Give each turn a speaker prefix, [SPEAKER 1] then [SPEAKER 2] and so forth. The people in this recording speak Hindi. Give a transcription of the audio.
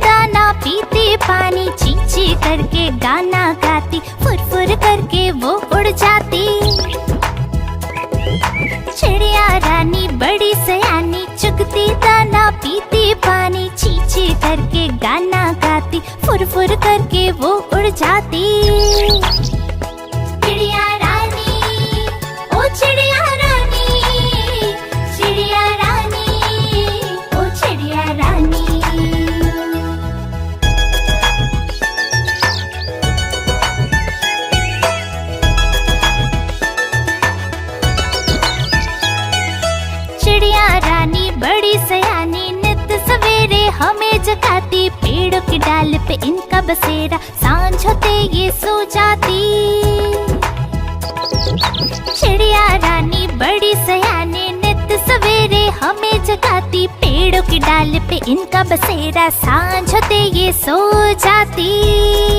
[SPEAKER 1] दाना पीती पानी, ची ची करके गाना गाती, फुर फुर करके वो उड़ जाती। चिड़िया रानी बड़ी सयानी, चुगती दाना पीती पानी, ची ची करके गाना गाती, फुर फुर करके वो उड़ जाती। चिड़िया रानी, ओ चिड़िया रानी, चिड़िया रानी, ओ चिड़िया रानी। चिड़िया रानी बड़ी सयानी, नित सवेरे हमें जगाती, पेड़ों की डाल पे इनका बसेरा, सांझ होते ये सो जाती। चिड़िया रानी बड़ी सयानी, नित सवेरे हमें जगाती, पेड़ों की डाल पे इनका बसेरा, सांझ होते ये सो जाती।